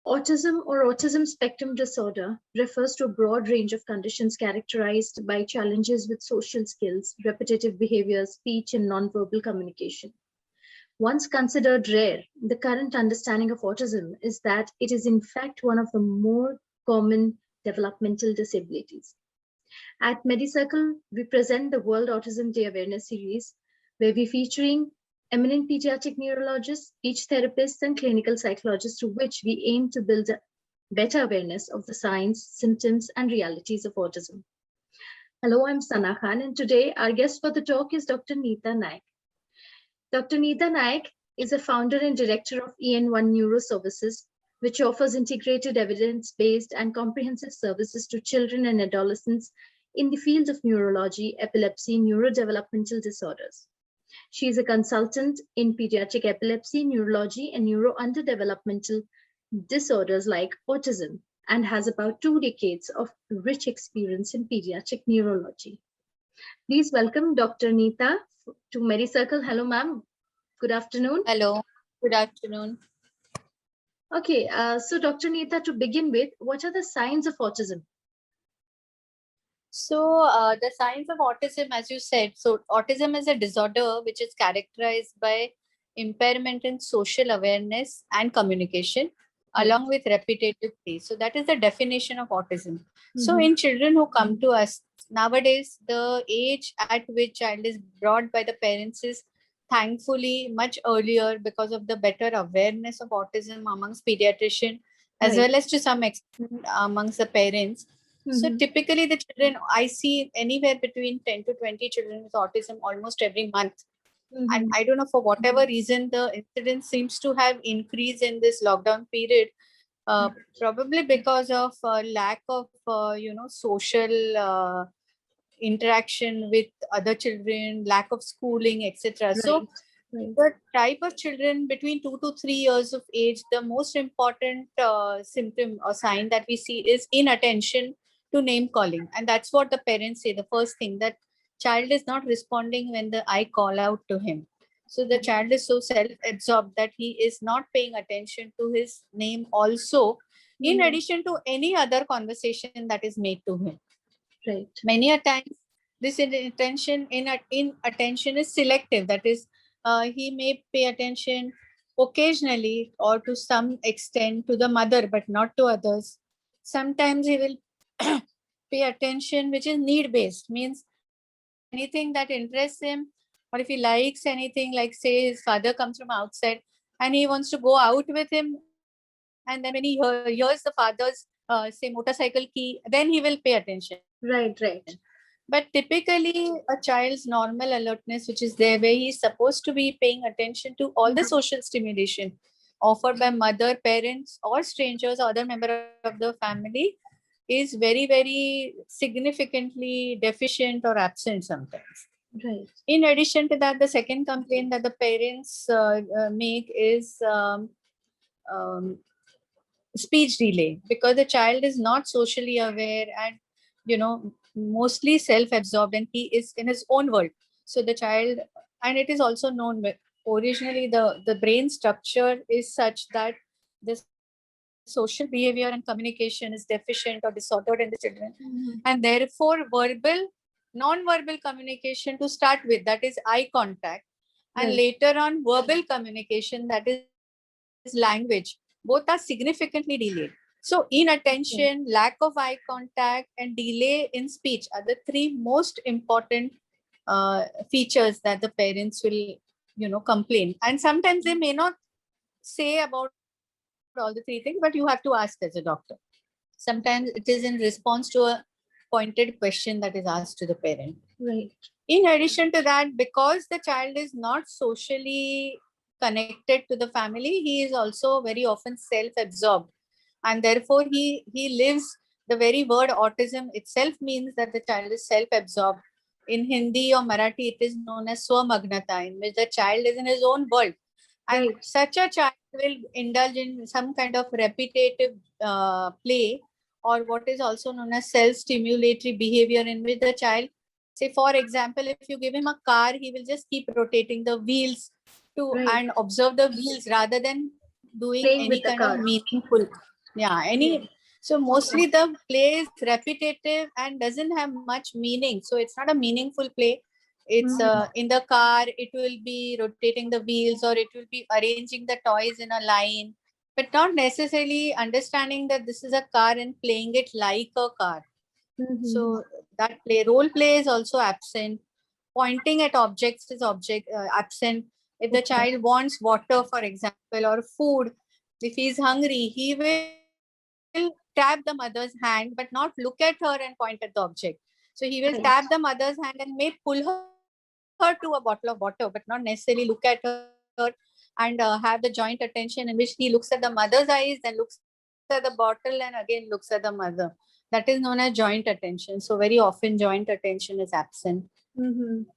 Autism or autism spectrum disorder refers to a broad range of conditions characterized by challenges with social skills, repetitive behavior, speech, and nonverbal communication. Once considered rare, the current understanding of autism is that it is in fact one of the more common developmental disabilities. At MediCircle, we present the World Autism Day Awareness Series, where we're featuring eminent pediatric neurologists, speech therapists, and clinical psychologists through which we aim to build a better awareness of the signs, symptoms, and realities of autism. Hello, I'm Sana Khan, and today our guest for the talk is Dr. Neeta Naik. Dr. Neeta Naik is a founder and director of EN1 Neuro Services, which offers integrated evidence-based and comprehensive services to children and adolescents in the field of neurology, epilepsy, neurodevelopmental disorders. She is a consultant in pediatric epilepsy, neurology, and neuro-underdevelopmental disorders like autism, and has about 2 decades of rich experience in pediatric neurology. Please welcome Dr. Neeta to MediCircle. Hello, ma'am. Good afternoon. Hello. Good afternoon. Okay, so Dr. Neeta, to begin with, what are the signs of autism? So the signs of autism, as you said, so autism is a disorder which is characterized by impairment in social awareness and communication, along with repetitive play. So that is the definition of autism. So in children who come to us nowadays, the age at which child is brought by the parents is thankfully much earlier because of the better awareness of autism amongst pediatricians, as well as to some extent amongst the parents. So typically the children, I see anywhere between 10 to 20 children with autism almost every month. And I don't know, for whatever reason, the incidence seems to have increased in this lockdown period, probably because of lack of, social interaction with other children, lack of schooling, etc. So the type of children between 2 to 3 years of age, the most important symptom or sign that we see is inattention to name calling. And that's what the parents say, the first thing, that child is not responding when I call out to him. So the child is so self-absorbed that he is not paying attention to his name also, in addition to any other conversation that is made to him. Right. Many a times this inattention attention is selective. That is, he may pay attention occasionally or to some extent to the mother, but not to others. Sometimes he will pay attention which is need-based, means anything that interests him, or if he likes anything, like say his father comes from outside and he wants to go out with him, and then when he hears the father's say motorcycle key, then he will pay attention. Right. But typically a child's normal alertness, which is there, where he's supposed to be paying attention to all the social stimulation offered by mother, parents, or strangers or other member of the family, is very, very significantly deficient or absent sometimes. Right. In addition to that, the second complaint that the parents make is speech delay, because the child is not socially aware and mostly self-absorbed, and he is in his own world. So the child, and it is also known, originally the brain structure is such that the social behavior and communication is deficient or disordered in the children, and therefore non-verbal communication to start with, that is eye contact, and later on verbal communication, that is language, both are significantly delayed. So inattention, lack of eye contact, and delay in speech are the 3 most important features that the parents will complain. And sometimes they may not say about all the 3 things, but you have to ask as a doctor. Sometimes it is in response to a pointed question that is asked to the parent. Right. In addition to that, because the child is not socially connected to the family, he is also very often self-absorbed, and therefore he lives, the very word autism itself means that the child is self-absorbed. In Hindi or Marathi, it is known as swamagnata, in which the child is in his own world. And such a child will indulge in some kind of repetitive play, or what is also known as self-stimulatory behavior, in which the child, say for example, if you give him a car, he will just keep rotating the wheels and observe the wheels rather than doing any kind of meaningful. Yeah, so mostly the play is repetitive and doesn't have much meaning. So it's not a meaningful play. It's in the car, it will be rotating the wheels, or it will be arranging the toys in a line, but not necessarily understanding that this is a car and playing it like a car. So that role play is also absent. Pointing at objects is absent. If the child wants water, for example, or food, if he's hungry, he will tap the mother's hand, but not look at her and point at the object. So he will tap the mother's hand and may pull her to a bottle of water, but not necessarily look at her and have the joint attention in which he looks at the mother's eyes, then looks at the bottle, and again looks at the mother. That is known as joint attention. So very often joint attention is absent.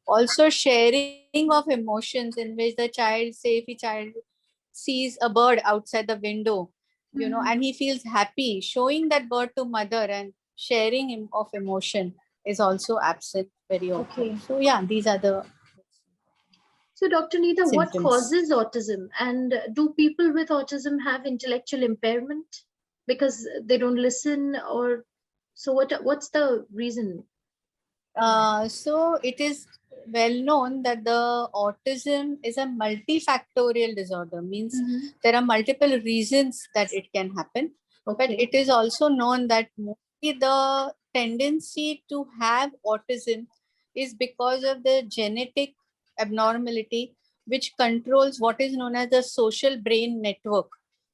Also sharing of emotions, in which the child, say if a child sees a bird outside the window, and he feels happy, showing that bird to mother and sharing of emotion is also absent very often. So yeah, these are the So Dr. Nita, what symptoms. causes autism, and do people with autism have intellectual impairment because they don't listen, or so what's the reason? So it is well known that the autism is a multifactorial disorder, means there are multiple reasons that it can happen. But it is also known that mostly the tendency to have autism is because of the genetic abnormality, which controls what is known as the social brain network.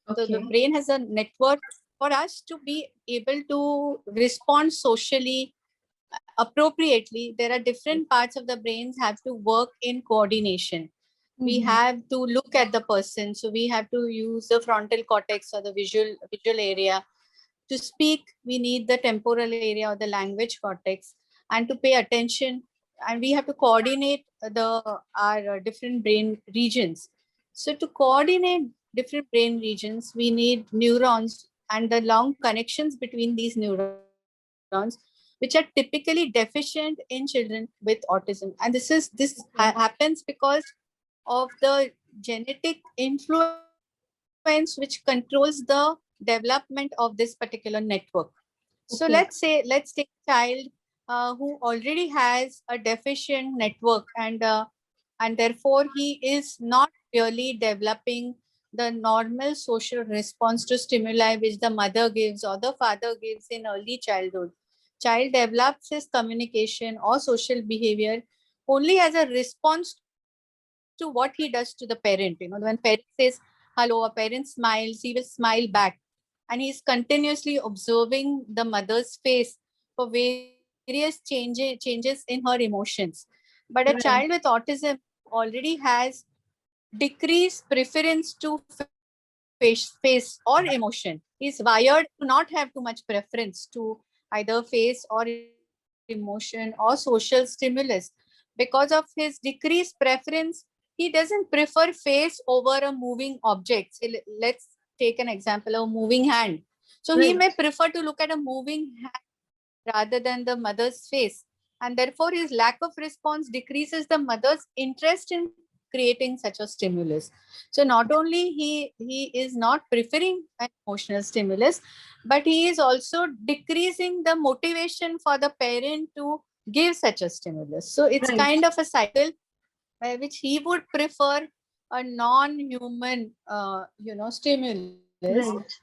So the brain has a network for us to be able to respond socially appropriately. There are different parts of the brains have to work in coordination. We have to look at the person, so we have to use the frontal cortex or the visual area. To speak, we need the temporal area or the language cortex, and to pay attention, and we have to coordinate our different brain regions. So to coordinate different brain regions, we need neurons and the long connections between these neurons, which are typically deficient in children with autism. And this happens because of the genetic influence which controls the development of this particular network. So let's take a child who already has a deficient network, and therefore he is not really developing the normal social response to stimuli which the mother gives or the father gives in early childhood. Child develops his communication or social behavior only as a response to what he does to the parent. When parent says hello, a parent smiles, he will smile back. And he's continuously observing the mother's face for various changes in her emotions. But a child with autism already has decreased preference to face or emotion. He's wired to not have too much preference to either face or emotion or social stimulus. Because of his decreased preference, he doesn't prefer face over a moving object. So let's take an example of a moving hand. So he may prefer to look at a moving hand rather than the mother's face. And therefore, his lack of response decreases the mother's interest in creating such a stimulus. So not only he is not preferring an emotional stimulus, but he is also decreasing the motivation for the parent to give such a stimulus. So it's kind of a cycle by which he would prefer a non-human, stimulus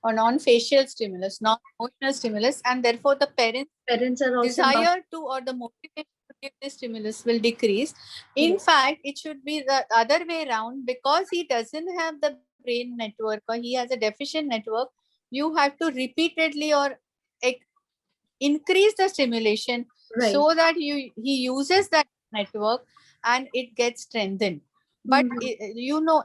or non-facial stimulus, non-emotional stimulus, and therefore the parents are also desire to or the motivation to give this stimulus will decrease. In fact, it should be the other way around. Because he doesn't have the brain network or he has a deficient network, you have to repeatedly or increase the stimulation so that he uses that network and it gets strengthened. But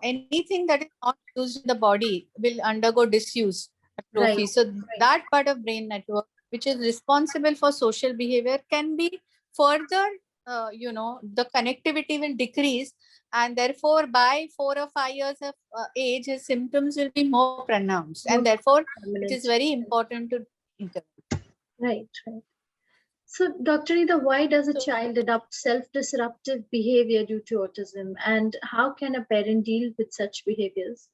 anything that is not used in the body will undergo disuse, atrophy. So that part of brain network which is responsible for social behavior can be further, the connectivity will decrease, and therefore by 4 or 5 years of age, his symptoms will be more pronounced, and therefore it is very important to intervene. Right. So, Dr. Nita, why does a child adopt self-disruptive behavior due to autism, and how can a parent deal with such behaviors?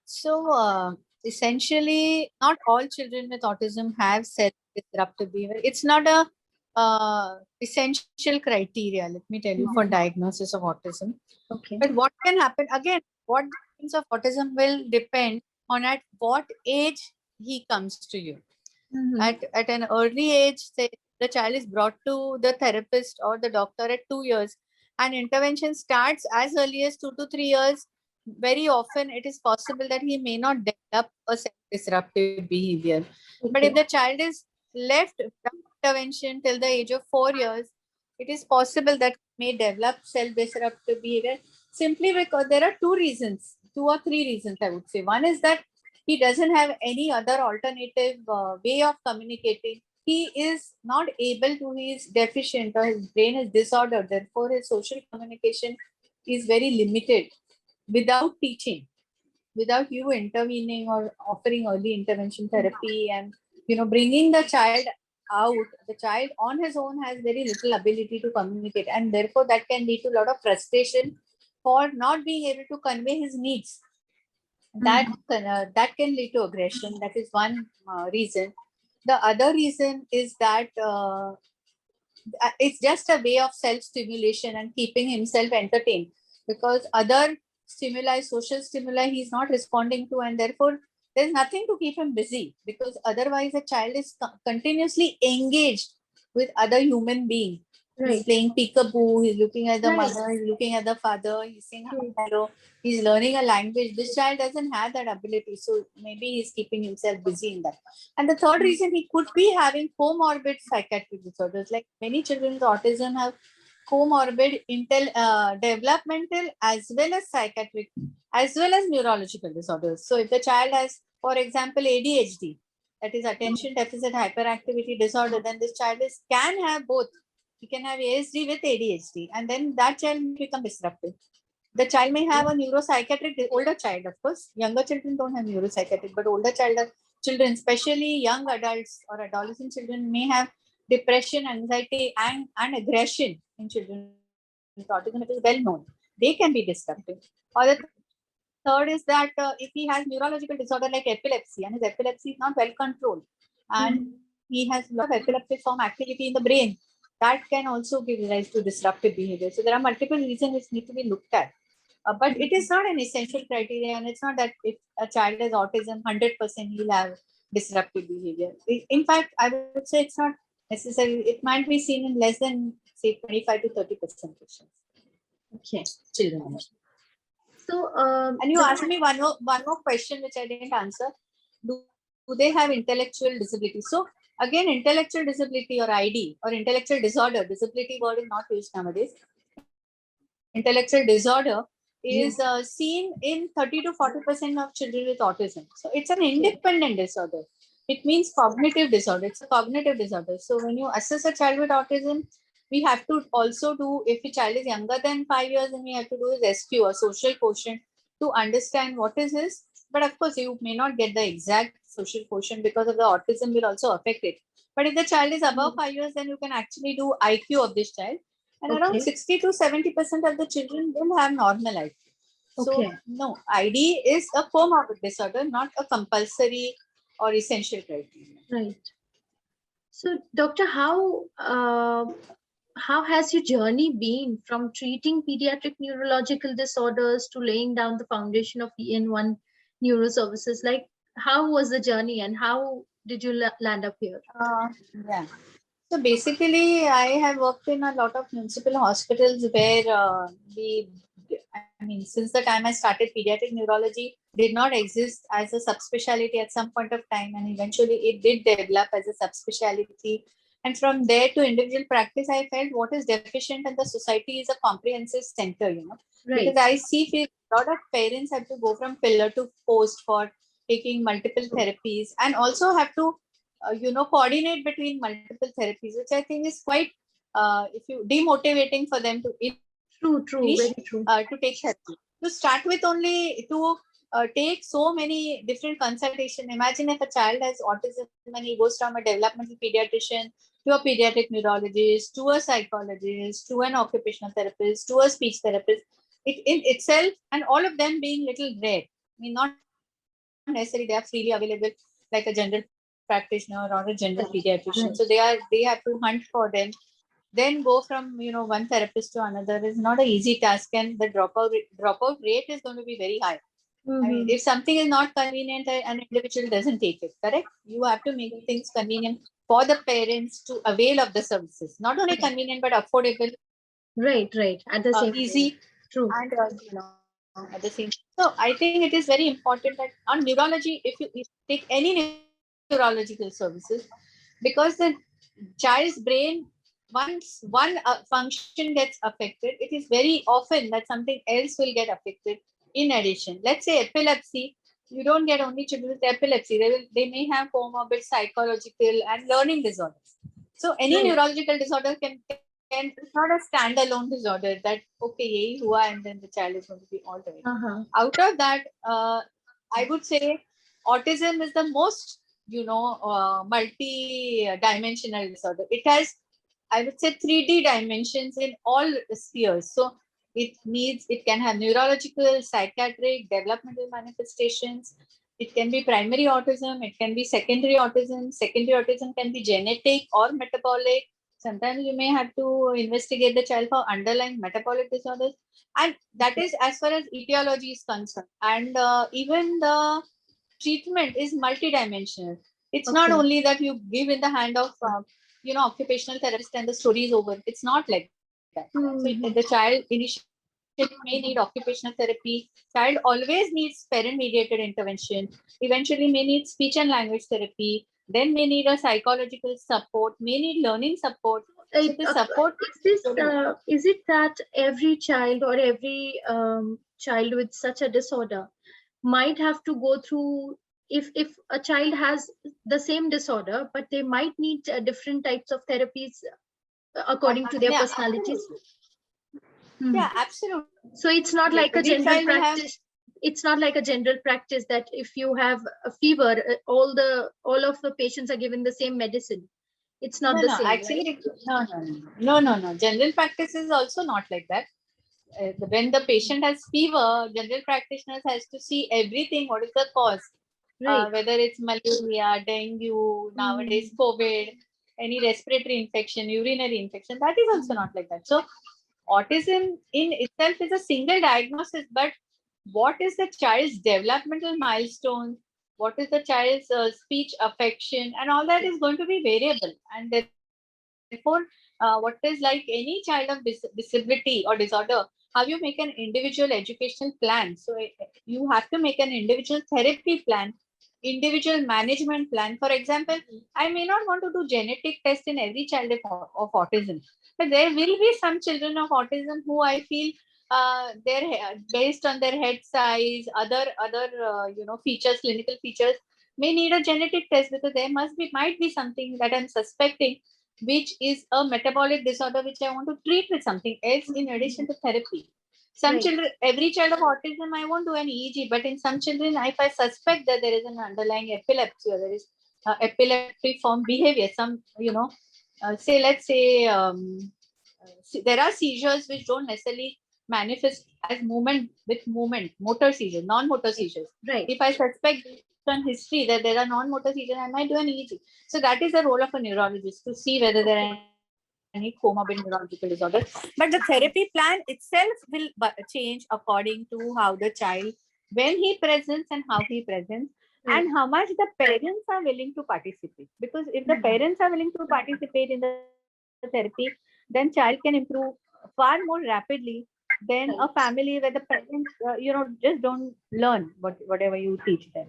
So essentially, not all children with autism have self-disruptive behavior. It's not a essential criteria, let me tell you, for diagnosis of autism. Okay. But what can happen again? What kinds of autism will depend on at what age he comes to you. Mhm. At an early age, say the child is brought to the therapist or the doctor at 2 years, and intervention starts as early as 2 to 3 years. Very often, it is possible that he may not develop a self-disruptive behavior. But if Okay. the child is left without intervention till the age of 4 years, it is possible that he may develop self-disruptive behavior simply because there are two or three reasons, I would say. One is that he doesn't have any other alternative way of communicating. He is not able to, he is deficient or his brain is disordered. Therefore, his social communication is very limited without teaching, without you intervening or offering early intervention therapy and, bringing the child out. The child on his own has very little ability to communicate, and therefore that can lead to a lot of frustration for not being able to convey his needs. That can lead to aggression. That is one reason. The other reason is that it's just a way of self stimulation and keeping himself entertained, because other stimuli, social stimuli, he's not responding to, and therefore there's nothing to keep him busy, because otherwise a child is continuously engaged with other human beings. He's Right. playing peekaboo, he's looking at the Right. mother, he's looking at the father, he's saying True. hello, he's learning a language. This child doesn't have that ability, so maybe he's keeping himself busy in that. And the third reason, he could be having comorbid psychiatric disorders. Like many children with autism have comorbid developmental as well as psychiatric as well as neurological disorders. So if the child has, for example, ADHD, that is attention deficit hyperactivity disorder, then this child can have both. He can have ASD with ADHD, and then that child may become disruptive. The child may have a neuropsychiatric, older child, of course. Younger children don't have neuropsychiatric, but older children, especially young adults or adolescent children, may have depression, anxiety, and aggression in children with autism. It is well known. They can be disruptive. Or the third is that if he has neurological disorder like epilepsy, and his epilepsy is not well controlled, and he has a lot of epileptic form activity in the brain, that can also give rise to disruptive behavior. So there are multiple reasons which need to be looked at. But it is not an essential criteria, and it's not that if a child has autism, 100% he'll have disruptive behavior. In fact, I would say it's not necessary. It might be seen in less than, say, 25 to 30% patients. Okay. Children. So, And you asked me one more question which I didn't answer. Do they have intellectual disability? So again, intellectual disability or ID or intellectual disorder, disability word is not used nowadays. Intellectual disorder is seen in 30 to 40% of children with autism. So it's an independent disorder. It means cognitive disorder. It's a cognitive disorder. So when you assess a child with autism, we have to also do, if a child is younger than 5 years, then we have to do his SQ, or social quotient, to understand what is his. But of course, you may not get the exact social quotient because of the autism will also affect it. But if the child is above 5 years, then you can actually do IQ of this child. And around 60 to 70% of the children will have normal IQ. So, no, ID is a comorbid disorder, not a compulsory or essential criteria. Right. So, Doctor, how has your journey been from treating pediatric neurological disorders to laying down the foundation of EN1 neuroservices? Like, how was the journey, and how did you land up here? Yeah. So basically, I have worked in a lot of municipal hospitals where since the time I started, pediatric neurology did not exist as a subspecialty at some point of time, and eventually it did develop as a subspecialty. And from there to individual practice, I felt what is deficient in the society is a comprehensive center, Right. because I see a lot of parents have to go from pillar to post for taking multiple therapies, and also have to coordinate between multiple therapies, which I think is quite if you demotivating for them to True, very true. to take therapy. To start with, only to take so many different consultation. Imagine if a child has autism and he goes from a developmental pediatrician to a pediatric neurologist, to a psychologist, to an occupational therapist, to a speech therapist. It in itself, and all of them being little rare. I mean, not necessarily they are freely available like a general practitioner or a general Right. pediatrician. Right. So they have to hunt for them. Then go from one therapist to another is not an easy task, and the dropout rate is going to be very high. I mean, Mhm. if something is not convenient, an individual doesn't take it. Correct? You have to make things convenient for the parents to avail of the services. Not only convenient but affordable, Right. Right. At the same time. easy, True. and at the same. So I think it is very important that on neurology, if you take any neurological services, because the child's brain, once one function gets affected, it is very often that something else will get affected in addition. Let's say epilepsy, you don't get only children with epilepsy, they may have comorbid psychological and learning disorders. So any Right. neurological disorder can it's not a standalone disorder that okay yahi hua and then the child is going to be all right. Uh-huh. Out of that, I would say autism is the most multi-dimensional disorder. It has, I would say, 3D dimensions in all spheres. So it can have neurological, psychiatric, developmental manifestations. It can be primary autism, it can be secondary autism. Secondary autism can be genetic or metabolic. Sometimes you may have to investigate the child for underlying metabolic disorders. And that is as far as etiology is concerned. And even the treatment is multidimensional. It's not Okay. only that you give in the hand of occupational therapist and the story is over. It's not like that. So Mhm. the child initially may need occupational therapy. Child always needs parent-mediated intervention. Eventually may need speech and language therapy. Then may need a psychological support. May need learning support. So the support Is it that every child or every child with such a disorder might have to go through, if a child has the same disorder, but they might need different types of therapies according to their yeah, personalities? absolutely. Mhm. Yeah, absolutely. So it's not like a Every general child will have. practice. It's not like a general practice that if you have a fever, all of the patients are given the same medicine. It's not No, the no, same, right? actually, no. General practice is also not like that. When the patient has fever, general practitioners has to see everything. What is the cause? Right. Whether it's malaria, dengue, nowadays Mhm. COVID, any respiratory infection, urinary infection. That is also not like that. So autism in itself is a single diagnosis, but what is the child's developmental milestone, what is the child's speech affection, and all that is going to be variable. And therefore, what is like any child of disability or disorder, how you make an individual educational plan. So you have to make an individual therapy plan, individual management plan. For example, I may not want to do genetic test in every child of autism, but there will be some children of autism who I feel based on their head size, other features, clinical features, may need a genetic test because there might be something that I'm suspecting, which is a metabolic disorder, which I want to treat with something else in addition to therapy. Some Right. children, every child of autism, I won't do an EEG, but in some children, if I suspect that there is an underlying epilepsy or there is epileptic form behavior, let's say there are seizures which don't necessarily manifest as movement, motor seizures, non-motor seizures. Right. If I suspect on history that there are non-motor seizures, I might do an EEG. So that is the role of a neurologist to see whether there are any comorbid neurological disorders. But the therapy plan itself will change according to how the child, when he presents and how he presents, Right. and how much the parents are willing to participate. Because if the parents are willing to participate in the therapy, then child can improve far more rapidly than a family where the parents, just don't learn whatever you teach them.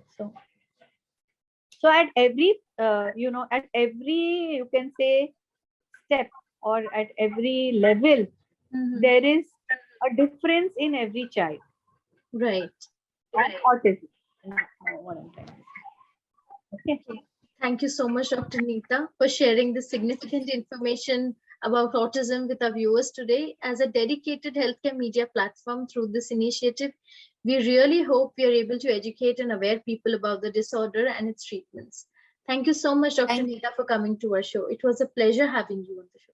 So at every you can say step or at every level, Mhm. there is a difference in every child. Right. And autism. What I'm trying to say. Okay. Thank you so much, Dr. Neeta, for sharing this significant information about autism with our viewers today. As a dedicated healthcare media platform through this initiative, we really hope we are able to educate and aware people about the disorder and its treatments. Thank you so much, Dr. Thank Neeta, for coming to our show. It was a pleasure having you on the show.